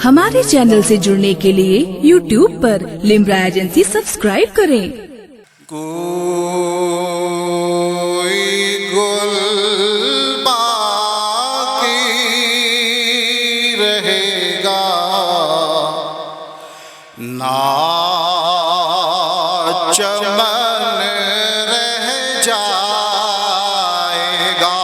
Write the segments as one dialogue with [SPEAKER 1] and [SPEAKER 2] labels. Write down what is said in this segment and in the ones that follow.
[SPEAKER 1] ہمارے چینل سے جڑنے کے لیے YouTube پر لمرا ایجنسی سبسکرائب کریں۔
[SPEAKER 2] کوئی گل باقی رہے گا نہ چمن رہ جائے گا،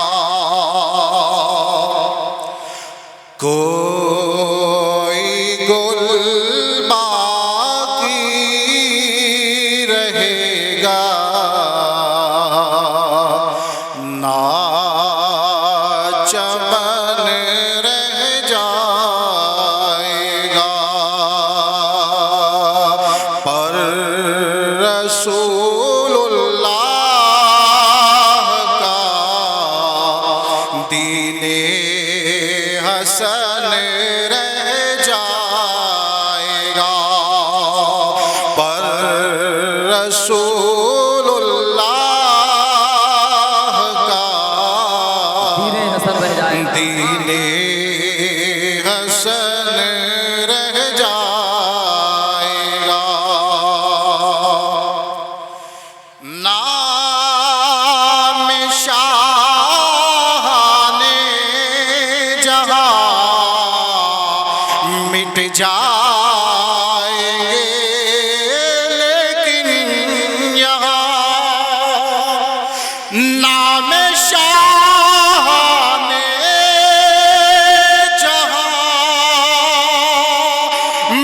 [SPEAKER 2] کوئی گل باقی رہے گا نہ چمن رہ جائے گا، پر رسول اللہ کا دین حسن رہ جائے گا، پر رسول اللہ کا دین حسن رہ جائے گا۔ نام شاہان جہاں مٹ جائیں گے، لیکن یہاں نام شاہان جہاں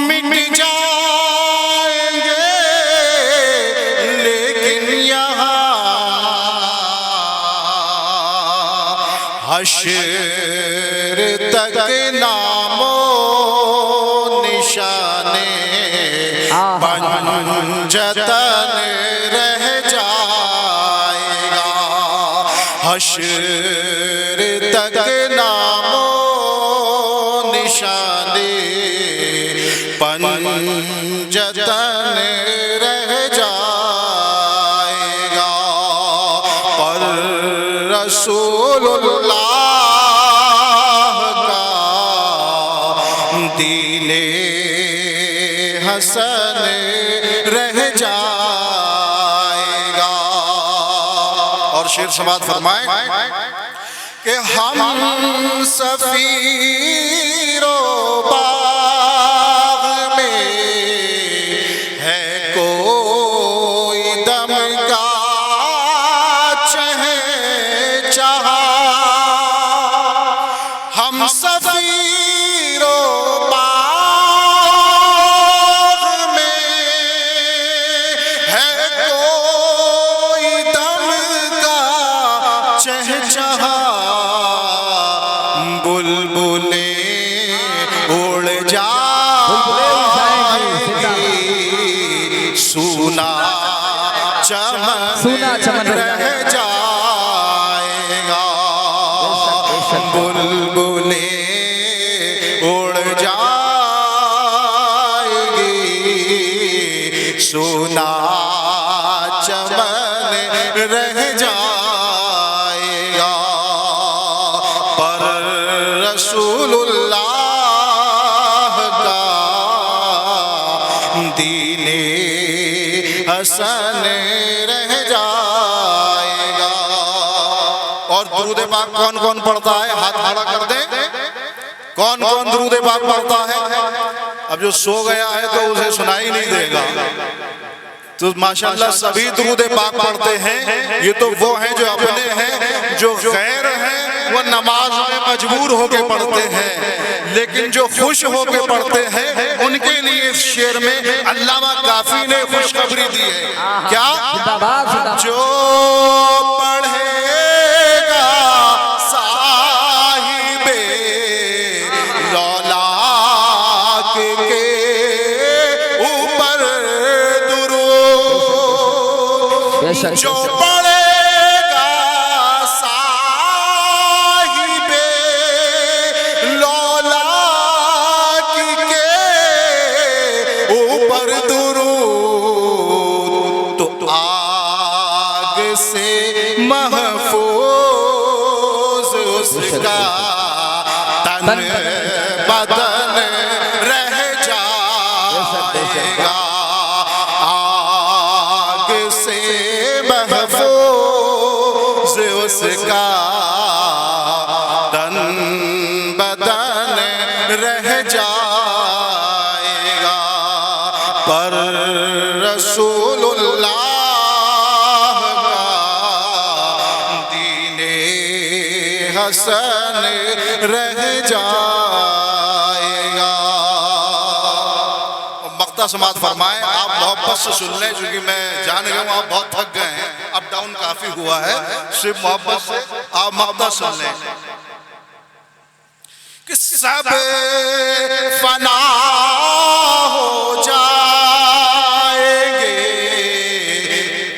[SPEAKER 2] مٹ جائیں گے، لیکن یہاں حشر تک نام و نشانے پنجتن رہ جائے گا، حشر تک نام و نشانے پنجتن رہ جائے گا، پر رسول اللہ کا دین حسن رہ جائے گا۔ اور شعر سماعت فرمائیں کہ ہم سفیر و باغ میں ہے کوئی دم کا چہچہا، ہم سفیر و باغ میں ہے کوئی دم کا چہچہا، بلبلیں اڑ جائیں، سونا چمن رہ جائے گا، بلبلیں اڑ جائیں گی، سونا چمن رہ جائے گا، پر رسول اللہ کا دین حسن رہ جائے گا۔ اور درود پاک کون کون پڑھتا ہے؟ ہاتھ کھڑا کر دیں، کون کون درود پاک پڑھتا ہے؟ اب جو سو گیا ہے تو اسے سنائی نہیں دے گا، تو ماشاءاللہ سبھی درود پاک پڑھتے ہیں۔ یہ تو وہ ہیں جو اپنے ہیں، جو غیر ہیں وہ نماز میں مجبور ہو کے پڑھتے ہیں، لیکن جو خوش ہو کے پڑھتے ہیں ان کے لیے اس شعر میں علامہ کافی نے خوشخبری دی ہے۔ کیا؟ جو پڑھے گا صاحب لولاک کے اوپر درود، جو پڑھے گا صاحب لولاک کے اوپر درود، تو آگ سے محفوظ اس کا بدن رہ جائے گا، آگ سے محفوظ اس کا تن بدن رہ جائے گا، پر رسول اللہ کا دین حسن رہ جائے گا۔ مقطع سماعت فرمائیں، آپ محبت سے سن لیں، چونکہ میں جان گیا ہوں آپ بہت تھک گئے ہیں، اپ ڈاؤن کافی ہوا ہے، صرف محبت سے آپ مقطع سن لیں کہ سب فنا ہو جائیں گے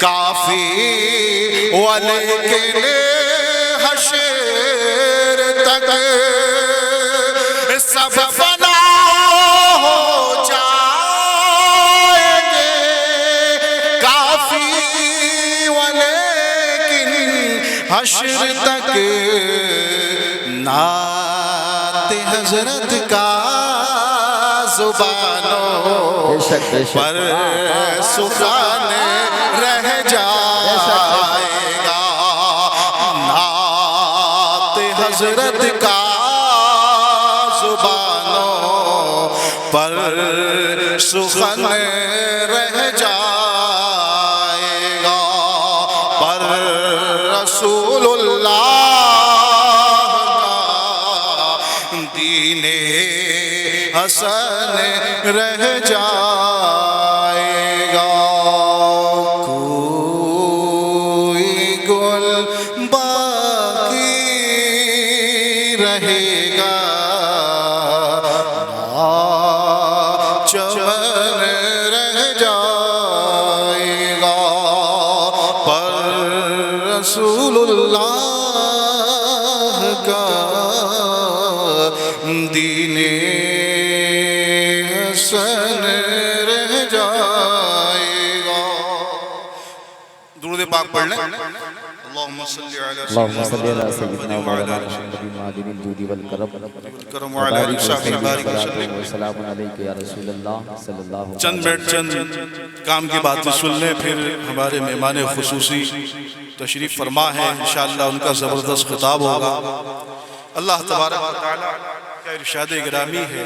[SPEAKER 2] کافی ولیکن حشر تک سب فنا ہو جائیں گے کافی ولیکن حشر تک نعت حضرت کا زبانوں پر سخن رہ جائے گا، نعت حضرت کا زبانوں پر سخن رہ جائے گا، پر رسول اللہ دین حسن رہ جائے گا۔ کوئی گل باقی رہے گا، چمن رہ جائے گا، پر رسول اللہ کا دین حسن رہ جائے گا۔ درود پاک پڑھ لیں۔ اللہم صلی علی
[SPEAKER 3] سیدنا مولانا محمد معدن الجود والکرم
[SPEAKER 2] کرم وعلی علیہ
[SPEAKER 3] وسلم وسلام علیک یا رسول اللہ صلی اللہ علیہ وسلم۔
[SPEAKER 2] چند منٹ چند کام کی باتیں سن لیں، پھر ہمارے مہمان خصوصی تشریف فرما ہے، انشاءاللہ ان کا زبردست خطاب ہوگا۔ اللہ تبارک و تعالیٰ کا ارشاد گرامی ہے،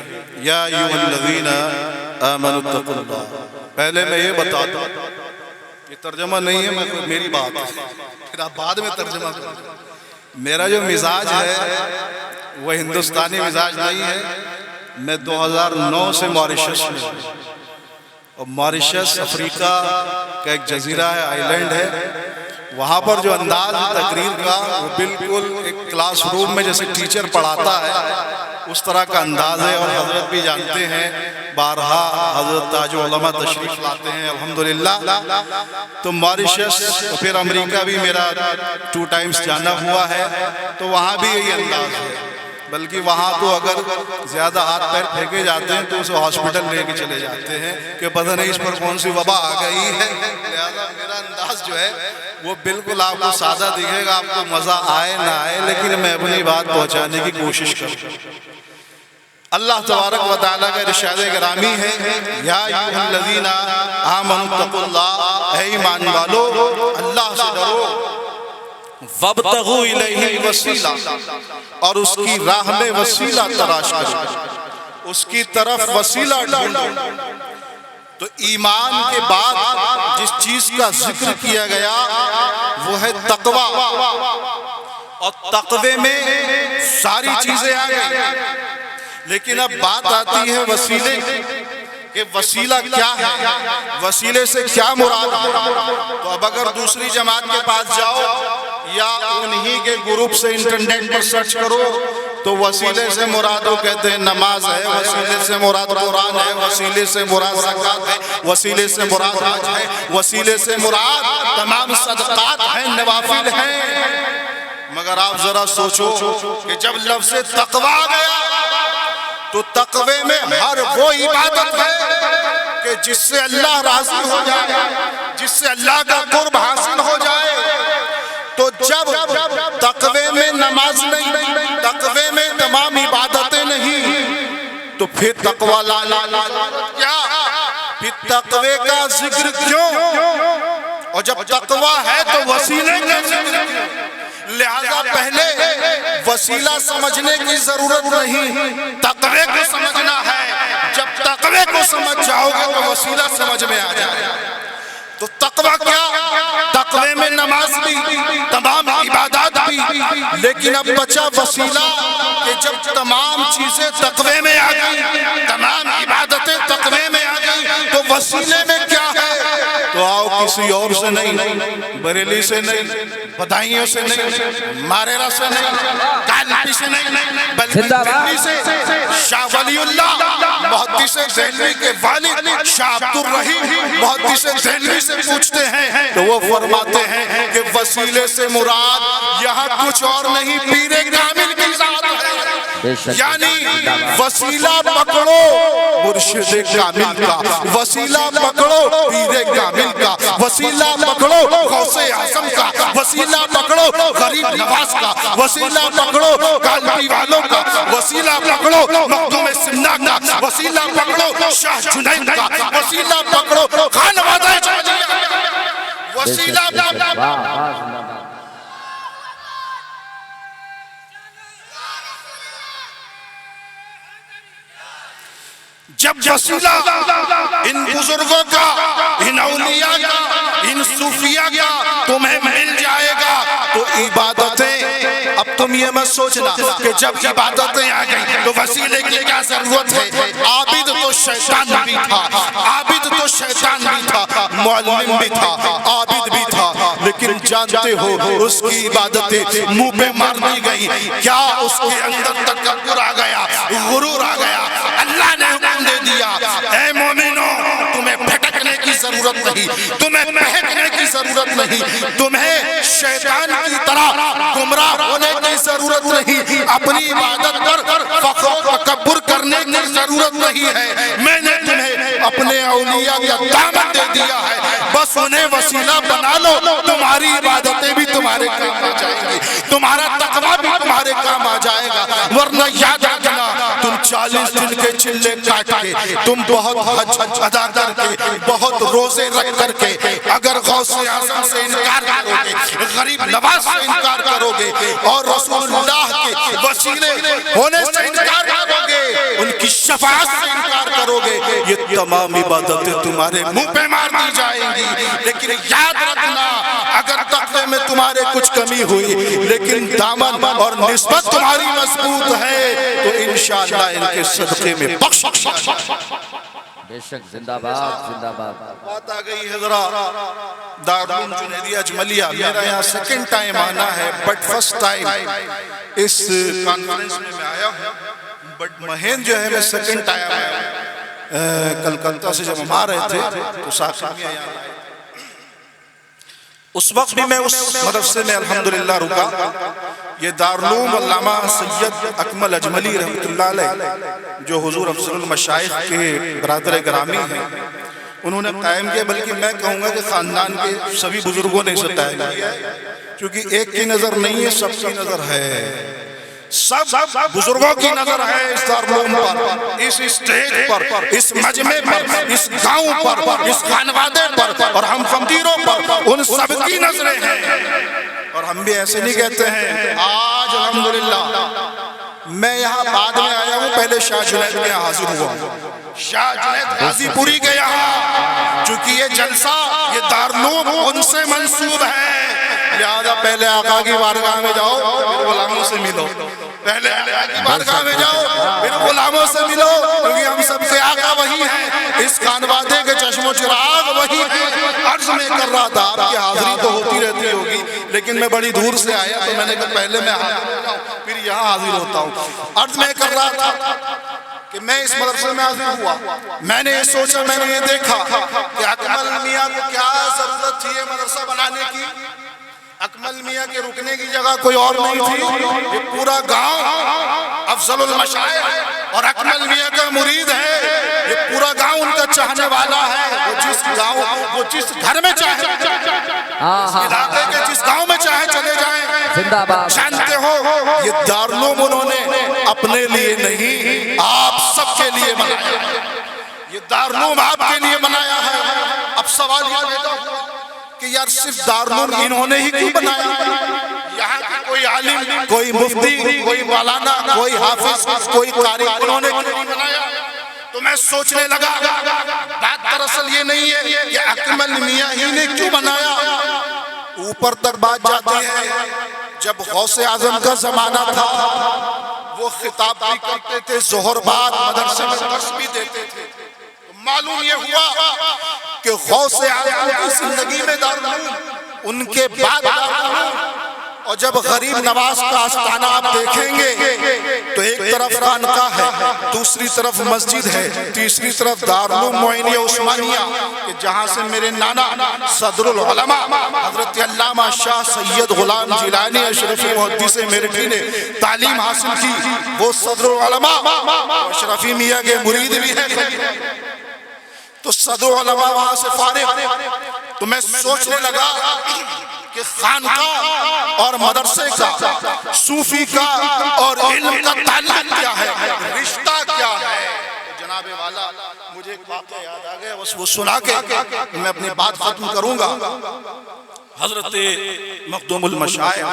[SPEAKER 2] یا ایھا الذین آمنوا اتقوا اللہ۔ پہلے میں یہ بتا دوں، یہ ترجمہ نہیں ہے، میری بات ہے، پھر آپ بعد میں ترجمہ کریں۔ میرا جو مزاج ہے وہ ہندوستانی مزاج نہیں ہے۔ میں 2009 سے ماریشس میں ہوں، اور ماریشس افریقہ کا ایک جزیرہ ہے، آئی لینڈ ہے۔ وہاں پر جو انداز تقریر کا وہ بالکل ایک کلاس روم میں جیسے ٹیچر پڑھاتا ہے اس طرح کا انداز ہے، اور حضرت بھی جانتے ہیں، بارہا حضرت تاج علماء تشریف لاتے ہیں الحمدللہ۔ تو ماریشس اور پھر امریکہ بھی میرا 2 ٹائمز جانا ہوا ہے، تو وہاں بھی یہی انداز ہے، بلکہ وہاں تو اگر زیادہ ہاتھ پیر پھینکے جاتے ہیں تو اسے ہاسپٹل لے کے چلے جاتے ہیں کہ پتہ نہیں اس پر کون سی وبا آ گئی ہے۔ لہذا میرا انداز جو ہے وہ بالکل آپ کو سادہ دکھے گا، آپ کو مزہ آئے نہ آئے، لیکن میں اپنی بات پہنچانے کی کوشش کروں۔ اللہ تبارک و تعالیٰ کا ارشاد گرامی ہے، یا ایھا الذین آمنوا اتقوا اللہ، اے ایمان والو اللہ سے ڈرو، وابتغوا الیہ الوسیلہ، اور اس کی راہ میں وسیلہ تلاش کرو، اس کی طرف وسیلہ ڈھونڈو۔ تو ایمان کے بعد جس چیز کا ذکر کیا گیا وہ ہے تقوی، اور تقوی میں ساری چیزیں آ گئی، لیکن اب بات آتی ہے وسیلے کہ وسیلہ کیا ہے، وسیلے سے کیا مراد ہے۔ تو اب اگر دوسری جماعت کے پاس جاؤ یا انہی کے گروپ سے انٹرنیٹ پر سرچ کرو تو وسیلے سے مراد وہ کہتے ہیں نماز ہے، وسیلے سے مراد قرآن ہے، وسیلے سے مراد زکوٰۃ ہے، وسیلے سے مراد حج ہے، وسیلے سے مراد تمام صدقات ہیں، نوافل ہیں۔ مگر آپ ذرا سوچو کہ جب لفظ تقویٰ گیا تو تقوی میں ہر وہ عبادت ہے کہ جس سے اللہ راضی ہو جائے، جس سے اللہ کا قرب حاصل ہو جائے۔ تو جب تقوی میں نماز نہیں، تقوی میں تمام عبادتیں پھر تقوی کیا؟ پھر تقوی کا ذکر کیوں؟ اور جب تقوی ہے تو وسیلے کا ذکر کیوں؟ لہذا پہلے وسیلہ سمجھنے کی ضرورت نہیں، تقوی کو سمجھنا ہے۔ جب تقوی کو سمجھ جاؤ گے تو وسیلہ سمجھ میں آ جائے گا۔ تو تقوی کیا؟ تقوی میں نماز بھی، تمام عبادات بھی، لیکن اب بچا وسیلہ کہ جب تمام چیزیں تقوی میں آ گئی، تمام عبادتیں تقوی میں آ گئی، تو وسیلے میں کیا ہے؟ تو آؤ کسی اور سے نہیں، بریلی سے نہیں، بدائیوں سے نہیں، ماریرہ سے نہیں، کالپی سے نہیں، بلکہ دلی سے شاہ ولی اللہ محدث دہلوی کے والد شاہ عبدالرحیم محدث دہلوی سے پوچھتے ہیں تو وہ فرماتے ہیں کہ وسیلے سے مراد یہاں کچھ اور نہیں، پیر کامل کی ذات ہے۔ یعنی وسیلہ پکڑو مرشد کامل کا، وسیلہ پکڑو پیر کامل کا، وسیلہ پکڑو غوث اعظم کا، وسیلہ پکڑو غریب نواز کا، وسیلہ پکڑو کالپی والوں کا، وسیلہ پکڑو مخدوم سمنا کا، وسیلہ پکڑو شاہ جنید کا، وسیلہ پکڑو خان وادہ چاہیے، وسیلہ پکڑو۔ جب وسیلہ ان بزرگوں کا، ان اولیاء کا، ان صوفیاء کا تمہیں مل جائے گا تو عبادتیں، اب تم یہ مت سوچنا کہ جب عبادتیں آ گئی تو وسیلے کی کیا ضرورت ہے۔ عابد تو شیطان بھی تھا، عابد تو شیطان بھی تھا، معلم بھی تھا، عابد بھی تھا، لیکن جانتے ہو اس کی عبادتیں منہ پہ مار دی گئی، کیا اس کے اندر تکبر آ گیا، غرور آ گیا۔ اللہ نے حکم دے دیا اے مومنوں تمہیں بھٹکنے کی ضرورت نہیں، تمہیں بہکنے کی ضرورت نہیں، تمہیں شیطان کی طرح گمراہ ہونے کی ضرورت نہیں، اپنی عبادت پر فخر و تکبر کرنے کی ضرورت نہیں ہے۔ میں نے تمہیں اپنے اولیاء کا دامن دے دیا ہے، بس انہیں وسیلہ بنا لو، تمہاری عبادتیں بھی تمہارے کام آ جائیں گی، تمہارا تقویٰ بھی تمہارے کام آ جائے گا۔ ورنہ یاد رکھنا تم 40 دن کے چلے کاٹ کے، تم بہت حج ادا کر کے، بہت روزے رکھ کر کے اگر غوث اعظم سے انکار کرو گے، غریب نواز سے انکار کرو گے، اور رسول اللہ کے وسیلے ہونے سے انکار کرو گے، ان کی شفاعت سے انکار کرو گے، یہ تمام عبادتیں تمہارے منہ پہ مار دی جائیں گی۔ لیکن یاد رکھنا اگر تقوی میں تمہارے کچھ کمی ہوئی لیکن دامن اور نسبت تمہاری مضبوط ہے تو انشاءاللہ ان کے صدقے میں بخشش۔
[SPEAKER 3] بے شک زندہ باد، زندہ باد۔
[SPEAKER 2] بات آ گئی حضرات دارالعلوم جنیدیہ اجملیہ، میرا یہاں سیکنڈ ٹائم آنا ہے، بٹ فرسٹ ٹائم اس کانفرنس میں آیا ہوں، بٹ مہین جو ہے میں سیکنڈ ٹائم آیا ہوں۔ کلکتہ سے جب ہم آ رہے تھے تو ساکھیہ یہاں آئے، اس وقت بھی میں اس مدرسے میں الحمدللہ رکا۔ یہ دارالعلوم علامہ سید اکمل اجملی رحمت اللہ علیہ جو حضور افضل المشائخ کے برادر گرامی ہیں انہوں نے قائم کیا، بلکہ میں کہوں گا کہ خاندان کے سبھی بزرگوں نے اسے قائم کیا ہے، کیونکہ ایک کی نظر نہیں ہے، سب کی نظر ہے، سب بزرگوں کی نظر ہے اس دارالعلوم پر، اس اسٹیج پر، اس مجمع پر، اس گاؤں پر، اس خانوادے پر اور ہم فقیروں پر، ان سب کی نظریں ہیں۔ اور ہم بھی ایسے نہیں کہتے ہیں۔ آج الحمدللہ میں یہاں بعد میں آیا ہوں، پہلے شاہ جنید میں حاضر ہوا، شاہ جنید غازی پوری کے یہاں، چونکہ یہ جلسہ یہ دارالعلوم ان سے منسوب ہے، لہذا پہلے آقا کی بارگاہ میں جاؤ پھر غلاموں سے ملو، پہلے آقا کی بارگاہ میں جاؤ پھر غلاموں سے ملو، کیونکہ ہم سب کے آقا وہی ہیں، اس خانوادے کے چشم و چراغ وہی ہیں۔ عرض میں کر رہا تھا، آپ کی حاضری تو ہوتی رہتی ہوگی لیکن میں بڑی دور سے آیا تو میں نے کہا پہلے میں حاضر ہوتا ہوں پھر یہاں حاضر ہوتا ہوں۔ عرض میں کر رہا تھا کہ میں اس مدرسے میں حاضر ہوا، میں نے یہ سوچا، میں نے یہ دیکھا کہ اکمل میاں کو کیا ضرورت تھی یہ مدرسہ بنانے کی، اکمل میاں کے رکنے کی جگہ کوئی اور نہیں تھی، یہ پورا گاؤں افضل المشائخ اور اکمل میاں کا مرید ہے، یہ پورا گاؤں ان کا چاہنے والا ہے، وہ جس گھر میں چاہے، اس علاقے کے جس گاؤں میں چاہے چلے جائیں۔ جانتے ہو یہ دارالعلوم انہوں نے اپنے لیے نہیں آپ سب کے لیے بنایا ہے، یہ دارالعلوم آپ کے لیے بنایا ہے۔ اب سوال یہ پیدا ہوا کہ یار صرف دارالعلوم انہوں نے ہی کیوں بنایا؟ یہاں کے کوئی عالم، کوئی مفتی، کوئی مولانا، کوئی حافظ، کوئی قاری انہوں نے کیوں نہیں بنایا؟ تو میں سوچنے لگا بات دراصل یہ نہیں ہے کہ اکمل میاں ہی نے کیوں بنایا، اوپر تک بات جاتی ہے۔ جب غوث اعظم کا زمانہ تھا وہ خطاب بھی کرتے تھے، ظہر بعد مدرسے میں درس بھی دیتے تھے، معلوم یہ ہوا کہ غوث اعظم کی زندگی میں دارالعلوم، ان کے بعد دارالعلوم، اور جب غریب نواز کا آستانہ آپ دیکھیں گے تو ایک طرف خانقاہ ہے، دوسری طرف مسجد ہے، تیسری طرف دارالعلوم معینیہ عثمانیہ کہ جہاں سے میرے نانا صدر العلماء حضرت علامہ شاہ سید غلام جیلانی اشرفی محدث میرٹھی نے تعلیم حاصل کی، وہ صدر العلماء اشرفی میاں کے مرید بھی ہیں۔ تو صدر العلماء وہاں سے فارغ، تو میں سوچنے لگا کہ خانقاہ اور مدرسے کا، صوفی کا اور علم کا تعلق کیا ہے، رشتہ کیا ہے؟ جناب والا مجھے ایک واقعہ یاد آ گیا، بس وہ سنا کے میں اپنی بات ختم کروں گا۔ حضرت مخدوم المشائخ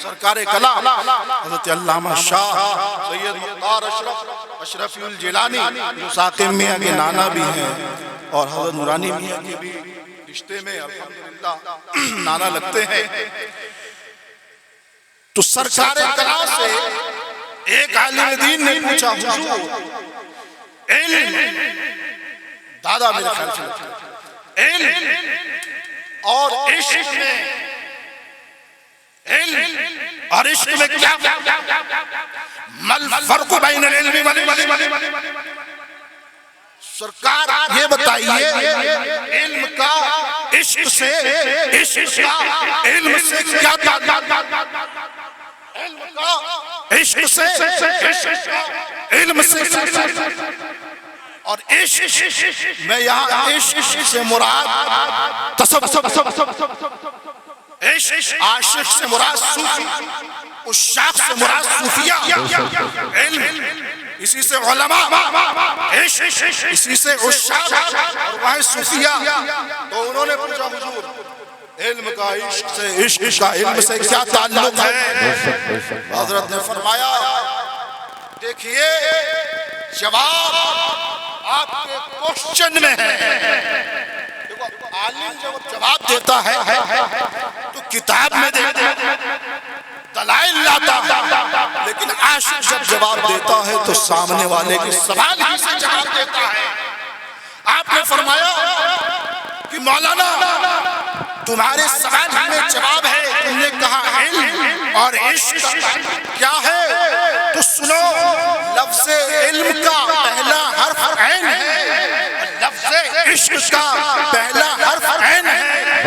[SPEAKER 2] سرکار کلام حضرت علامہ شاہ سید مختار اشرفی الجیلانی جو ساقم میاں کے نانا بھی ہیں اور حضرت نورانی میاں کے بھی رشتے میں الحمدللہ نانا لگتے ہیں، تو سرکار کلام سے ایک عالم دین نے پوچھا حضور علم، دادا میرے خیال سے علم اور عشق میں، علم اور عشق میں کیا مل فرق بین العلم والعشق؟ سرکار یہ بتائیے علم کا عشق سے، عشق کا علم سے کیا تعلق؟ علم کا عشق سے، عشق کا علم سے، اور عشق میں یہاں عشق سے مراد تصوف، عاشق سے مراد صوفی، عشاق سے مراد صوفیہ، علم اسی سے علماء، عشق اسی سے عشاق اور وہاں صوفیہ۔ تو انہوں نے پوچھا حضور علم کا عشق سے، عشق کا علم سے کیا تعلق ہے؟ حضرت نے فرمایا دیکھیے جواب آپ کے کوشچن میں ہے۔ عالم جب جواب دیتا ہے تو کتاب میں دیتا ہے، دلائل لاتا ہے، لیکن عاشق جب جواب دیتا ہے تو سامنے والے کے سوال ہی سے جواب دیتا ہے۔ آپ نے فرمایا کہ مولانا تمہارے سوال میں جواب ہے، تم نے کہا علم اور عشق کیا ہے، تو سنو لفظ علم کا پہلا حرف عین ہے، لفظ عشق کا پہلا حرف عین ہے،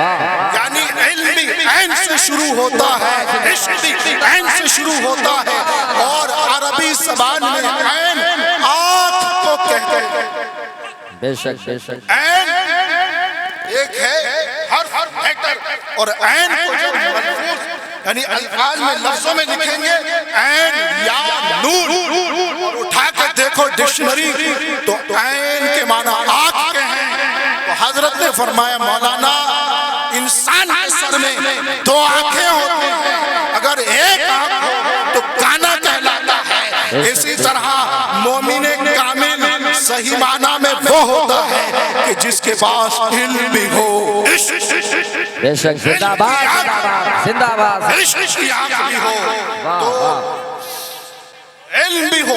[SPEAKER 2] یعنی علم بھی عین سے شروع ہوتا ہے، عشق بھی عین سے شروع ہوتا ہے، اور عربی زبان میں عین آنکھ کو کہتے ہیں۔
[SPEAKER 3] بے شک بے شک،
[SPEAKER 2] عین ایک ہے حرف لیٹر، اور عین کو جب ملفوظ یعنی الفاظ میں لفظوں میں لکھیں گے عین یا نون، اٹھا کے دیکھو ڈکشنری تو عین کے معنی آنکھ کے ہیں۔ تو حضرت نے فرمایا مولانا انسان کے سر میں دو آنکھیں ہوتی ہیں، اگر ایک آنکھ ہو تو کانا کہلاتا ہے، اسی طرح مومن کامل صحیح معنی میں وہ ہوتا ہے کہ جس کے پاس علم بھی ہو،
[SPEAKER 3] بے شک، زندہ باد زندہ باد،
[SPEAKER 2] عشق کی آنکھ بھی ہو، تو علم بھی ہو۔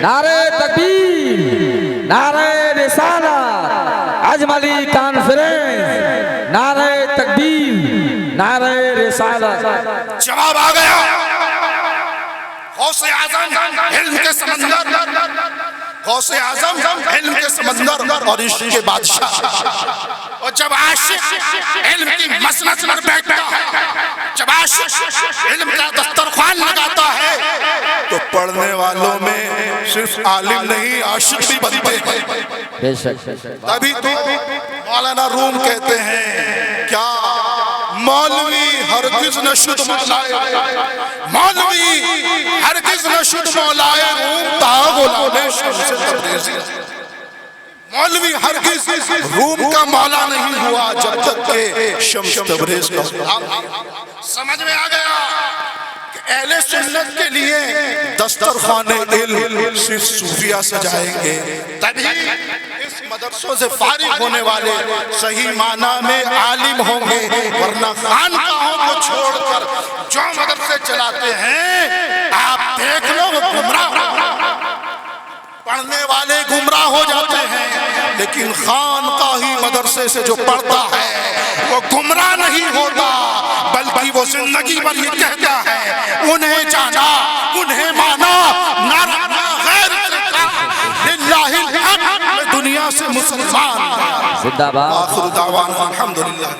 [SPEAKER 3] نعرہ تکبیر، نعرہ رسالت، اجملی کانفرنس، نعرہ تکبیر، نعرہ رسالت۔
[SPEAKER 2] جواب آ گیا، غوث اعظم علم کے سمندر، غوث اعظم علم کے سمندر اور عشق کے بادشاہ، اور جب عاشق علم کی مسند پر بیٹھتا ہے، جب عاشق علم کا دسترخوان لگاتا ہے تو پڑھنے والوں میں صرف عالم نہیں عاشق بھی بنتے ہیں۔
[SPEAKER 3] بے شک،
[SPEAKER 2] تبھی تو مولانا روم کہتے ہیں کیا مولوی ہرگز نہ شد مولائے، مولوی ہرگز نہ شد شمس تبریزی مولوی ہرگز روم کا مولا نہیں ہوا جب تک کہ شمس تبریز کا غلام نہیں ہوا۔ سمجھ میں آ گیا کہ اہل سنت کے لیے دسترخوان علم صرف صوفیہ سجائیں گے، تبھی اس مدرسوں سے فارغ ہونے والے صحیح معنی میں عالم ہوں گے، ورنہ خانقاہوں کو چھوڑ کر جو مدرسے چلاتے ہیں آپ دیکھ لو وہ گمراہ، پڑھنے والے گمراہ ہو جاتے ہیں، لیکن خانقاہی مدرسے سے جو پڑھتا ہے وہ گمراہ نہیں ہوتا، بلکہ وہ زندگی بھر یہ کہتا ہے انہیں جانا انہیں مانا، نہ رکھنا غیر للہ الحمد، میں دنیا سے مسلمان۔
[SPEAKER 3] زندہ باد۔
[SPEAKER 2] آخر دعوانا الحمدللہ۔